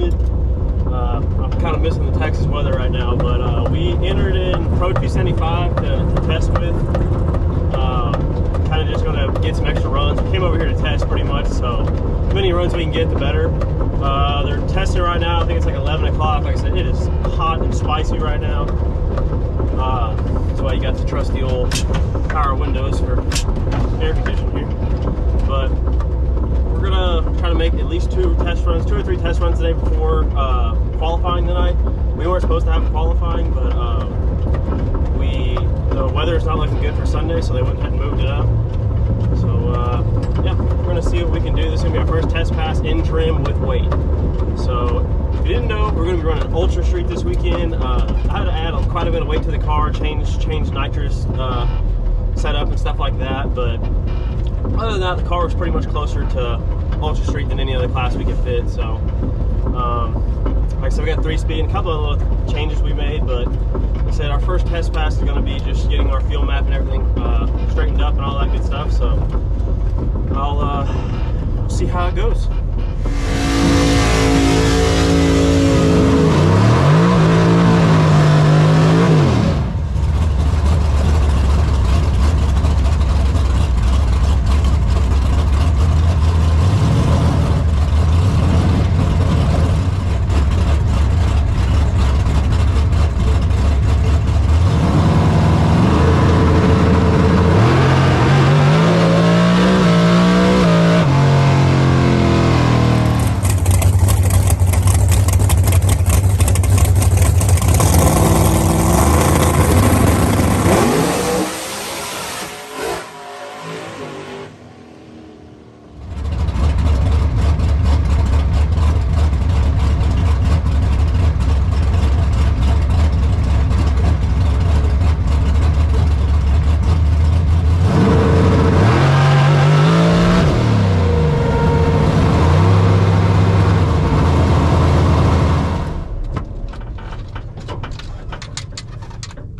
humid. I'm kind of missing the Texas weather right now, but we entered in Pro 275 to test with. Kind of just going to get some extra runs. We came over here to test pretty much, so the many runs we can get, the better. They're testing right now. I think it's like 11 o'clock. Like I said, it is hot and spicy right now. That's why you got the trusty old power windows for air conditioning here. But we're going to try to make at least 2 or 3 test runs today before qualifying tonight. We weren't supposed to have qualifying, but the weather is not looking good for Sunday, so they went ahead and moved it up. So yeah, we're going to see what we can do. This is going to be our first test pass in trim with weight. So if you didn't know, we're going to be running an Ultra Street this weekend. I had to add quite a bit of weight to the car, change nitrous setup and stuff like that, but other than that, the car was pretty much closer to Ultra Street than any other class we could fit. So like I said, we got 3-speed and a couple of little changes we made, but like I said, our first test pass is going to be just getting our fuel map and everything straightened up and all that good stuff. So I'll see how it goes.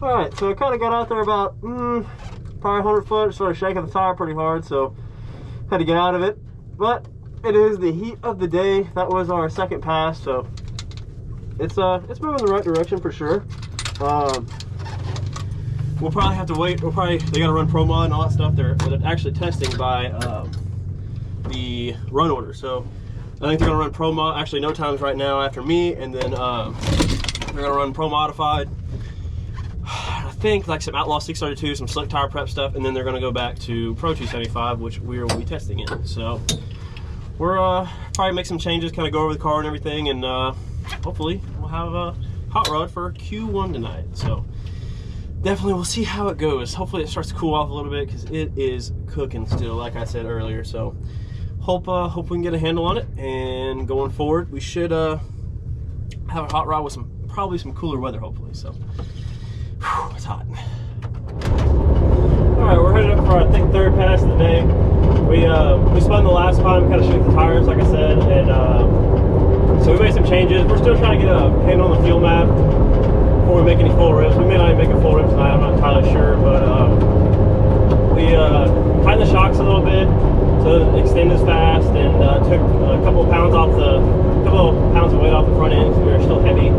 Alright, so I kind of got out there about probably 100 foot, started shaking the tire pretty hard, so had to get out of it. But it is the heat of the day. That was our second pass, so it's moving in the right direction for sure. We'll probably have to wait. They got to run Pro Mod and all that stuff. They're actually testing by the run order, so I think they're gonna run Pro Mod. Actually, no times right now after me, and then they're gonna run Pro Modified. I think like some Outlaw 632, some slick tire prep stuff, and then they're going to go back to Pro 275, which we will be testing in. So we're probably make some changes, kind of go over the car and everything, and hopefully we'll have a hot rod for Q1 tonight. So definitely we'll see how it goes. Hopefully it starts to cool off a little bit because it is cooking still, like I said earlier. So hope we can get a handle on it, and going forward we should have a hot rod with probably some cooler weather, hopefully. So whew, it's hot. All right, we're headed up for our, I think, 3rd pass of the day. We spun the last time, kind of shook the tires, like I said, and so we made some changes. We're still trying to get a handle on the fuel map before we make any full rips. We may not even make a full rip tonight, I'm not entirely sure, but we tightened the shocks a little bit so it extended as fast, and took a couple of pounds of weight off the front end because we were still heavy.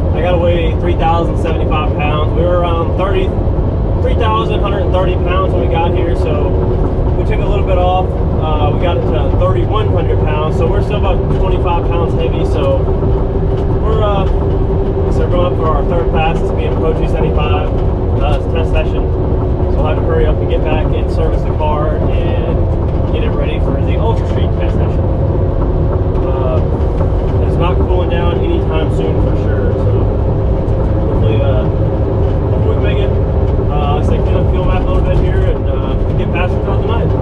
I got to weigh 3,075 pounds. We were around 3,130 pounds when we got here, so we took a little bit off. We got it to 3,100 pounds, so we're still about 25 pounds heavy. So we're going up for our 3rd pass. This being Pro 275. It's a test session, so we'll have to hurry up and get back and service the car and get it ready for the Ultra Street test session. It's not cooling down anytime soon for sure, so hopefully we can make it. Let's get up fuel map a little bit here and get past it throughout the night. So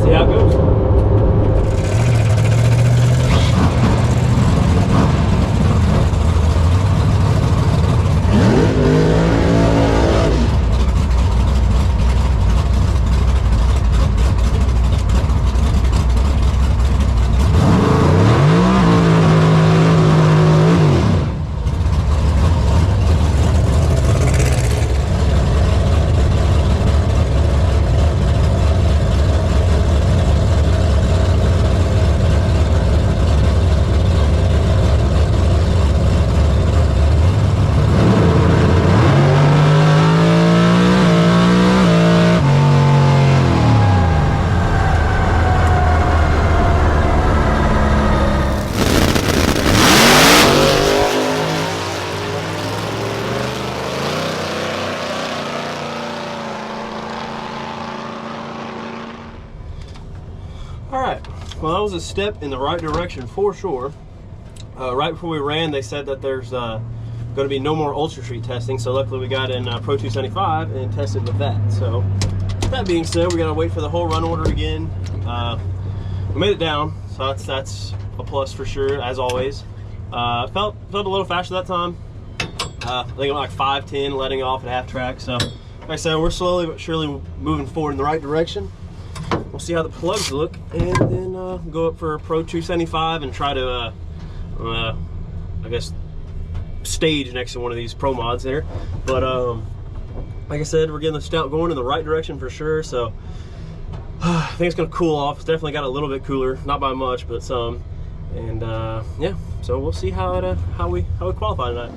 see how it goes. Well, that was a step in the right direction for sure. Right before we ran, they said that there's going to be no more Ultra Street testing, so luckily we got in Pro 275 and tested with that. So that being said, we got to wait for the whole run order again. We made it down, so that's a plus for sure, as always. Felt a little faster that time. I think I'm like 5:10 letting off at half track. So like I said, we're slowly but surely moving forward in the right direction. We'll see how the plugs look, and then go up for Pro 275 and try to I guess stage next to one of these pro mods there. But like I said, we're getting the stout going in the right direction for sure. So I think it's gonna cool off. It's definitely got a little bit cooler, not by much, but some. And yeah, so we'll see how we qualify tonight.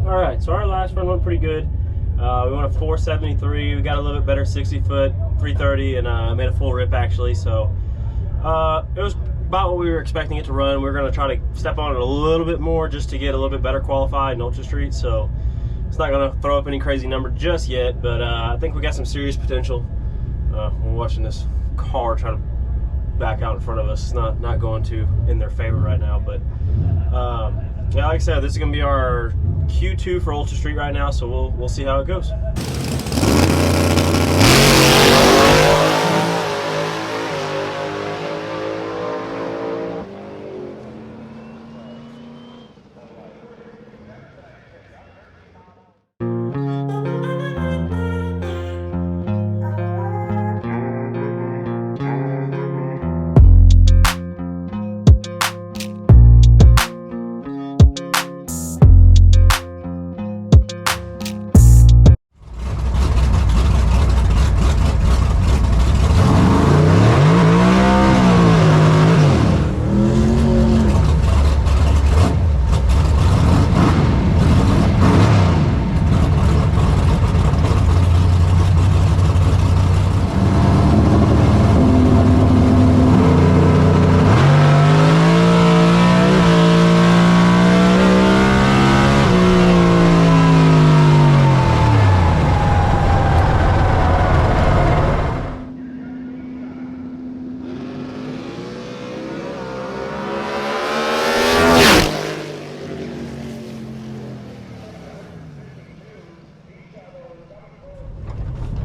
All right, so our last run went pretty good. We went a 473. We got a little bit better 60 foot, 330, and made a full rip actually. So it was about what we were expecting it to run. We're going to try to step on it a little bit more just to get a little bit better qualified in Ultra Street. So it's not going to throw up any crazy number just yet, but I think we got some serious potential. We're watching this car try to back out in front of us. It's not going to in their favor right now, but yeah, like I said, this is going to be our Q2 for Ultra Street right now, so we'll see how it goes.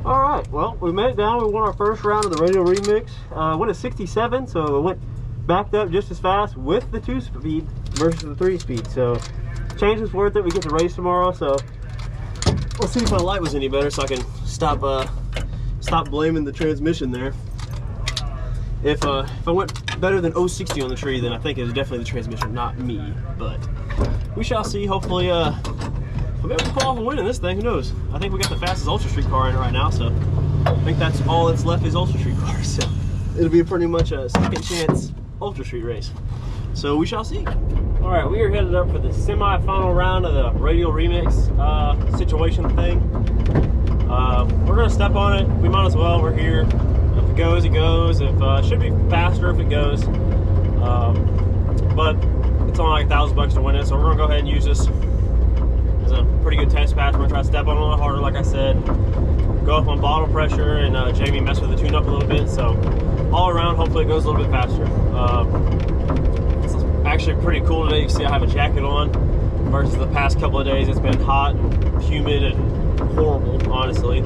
Alright, well, we made it down. We won our first round of the radio remix. Went at 67, so it went backed up just as fast with the 2-speed versus the 3-speed. So change was worth it. We get to race tomorrow, so we'll see if my light was any better so I can stop blaming the transmission there. If I went better than 060 on the tree, then I think it was definitely the transmission, not me. But we shall see. Hopefully we'll be able to pull off a win in this thing. Who knows? I think we got the fastest Ultra Street car in it right now, so I think that's all that's left is Ultra Street cars. So it'll be pretty much a second chance Ultra Street race. So we shall see. All right, we are headed up for the semi-final round of the radial remix situation thing. We're gonna step on it. We might as well. We're here. If it goes, it goes. If it should be faster if it goes, but it's only like $1,000 to win it, so we're gonna go ahead and use this. It's a pretty good test patch. We're gonna try to step on it a little harder, like I said. Go up on bottle pressure, and Jamie messed with the tune up a little bit. So all around, hopefully it goes a little bit faster. It's actually pretty cool today. You can see I have a jacket on versus the past couple of days. It's been hot and humid and horrible, honestly.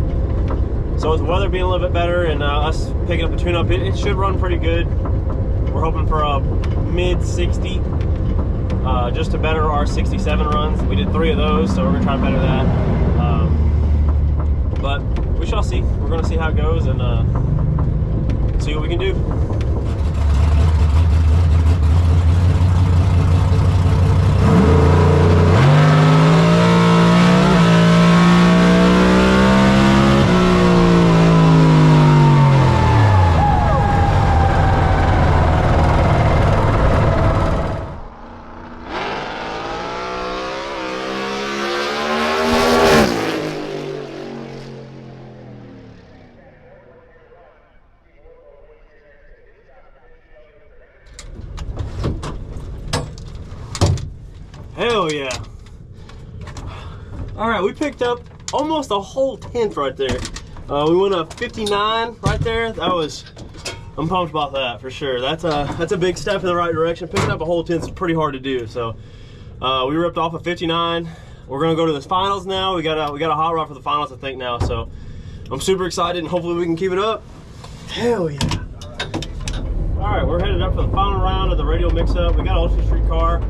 So with the weather being a little bit better and us picking up the tune up, it should run pretty good. We're hoping for a mid 60. Just to better our 67 runs. We did 3 of those, so we're gonna try to better that. But we shall see. We're gonna see how it goes and see what we can do. Hell yeah. All right, we picked up almost a whole 10th right there. We went up 59 right there. I'm pumped about that for sure. That's a big step in the right direction. Picking up a whole 10th is pretty hard to do. So we ripped off a 59. We're gonna go to the finals now. We got a hot rod for the finals, I think now. So I'm super excited, and hopefully we can keep it up. Hell yeah. All right, we're headed up for the final round of the radial mix-up. We got an Ultra Street car.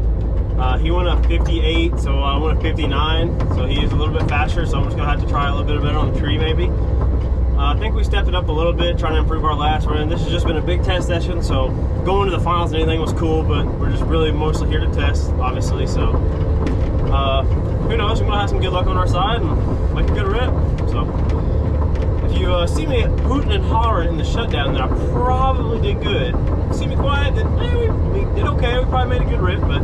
He went up 58, so I went up 59. So he is a little bit faster, so I'm just gonna have to try a little bit better on the tree maybe. I think we stepped it up a little bit, trying to improve our last run. This has just been a big test session, so going to the finals and anything was cool, but we're just really mostly here to test, obviously. So who knows, we might have some good luck on our side and make a good rip. So if you see me hooting and hollering in the shutdown, then I probably did good. See me quiet, then we did okay. We probably made a good rip, but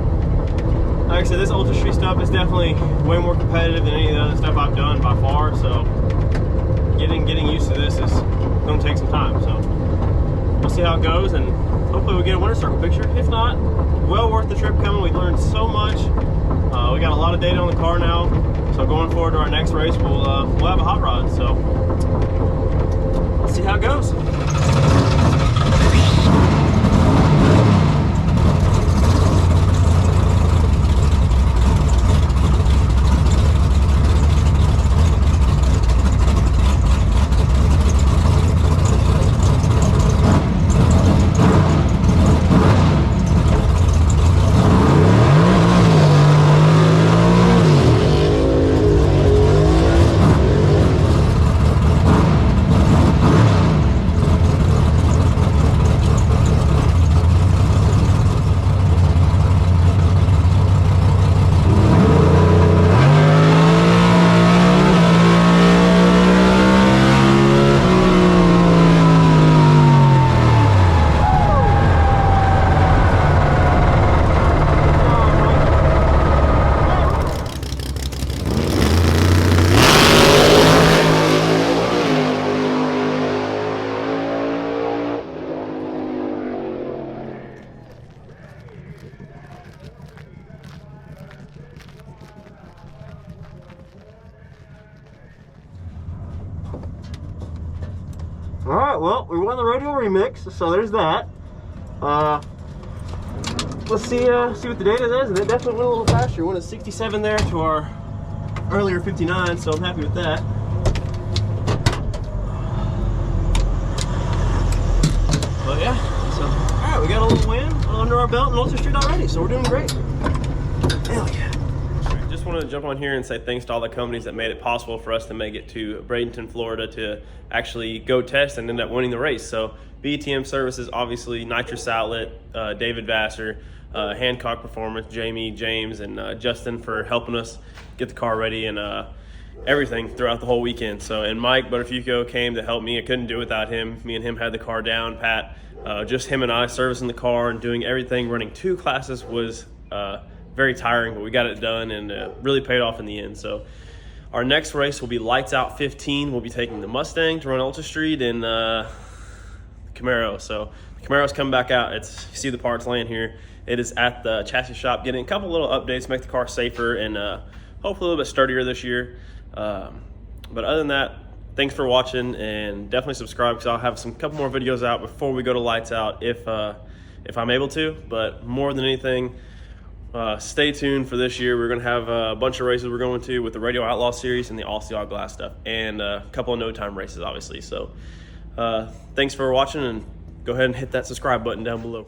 like I said, this Ultra Street stuff is definitely way more competitive than any of the other stuff I've done by far. So getting used to this is going to take some time. So we'll see how it goes, and hopefully we get a winner's circle picture. If not, well worth the trip coming. We learned so much. We got a lot of data on the car now. So going forward to our next race, we'll have a hot rod. So let's see how it goes. All right, well, we won the radial remix, so there's that. Let's see what the data is, and it definitely went a little faster. We went at 67 there to our earlier 59, so I'm happy with that. But yeah, so all right, we got a little win under our belt in Ultra Street already, so we're doing great. Hell yeah. Just wanted to jump on here and say thanks to all the companies that made it possible for us to make it to Bradenton, Florida to actually go test and end up winning the race. So BTM Services, obviously, Nitrous Outlet, David Vassar, Hancock Performance, Jamie, James, and Justin for helping us get the car ready and everything throughout the whole weekend. So, and Mike Butterfuco came to help me. I couldn't do it without him. Me and him had the car down pat. Just him and I servicing the car and doing everything. Running 2 classes was very tiring, but we got it done and really paid off in the end. So our next race will be Lights Out 15. We'll be taking the Mustang to run Ultra Street and Camaro. So the Camaro's coming back out. You see the parts laying here. It is at the chassis shop, getting a couple little updates, make the car safer and hopefully a little bit sturdier this year. But other than that, thanks for watching, and definitely subscribe because I'll have a couple more videos out before we go to Lights Out if I'm able to. But more than anything, stay tuned for this year. We're going to have a bunch of races we're going to with the Radio Outlaw Series and the All Glass stuff, and a couple of no-time races, obviously. So thanks for watching, and go ahead and hit that subscribe button down below.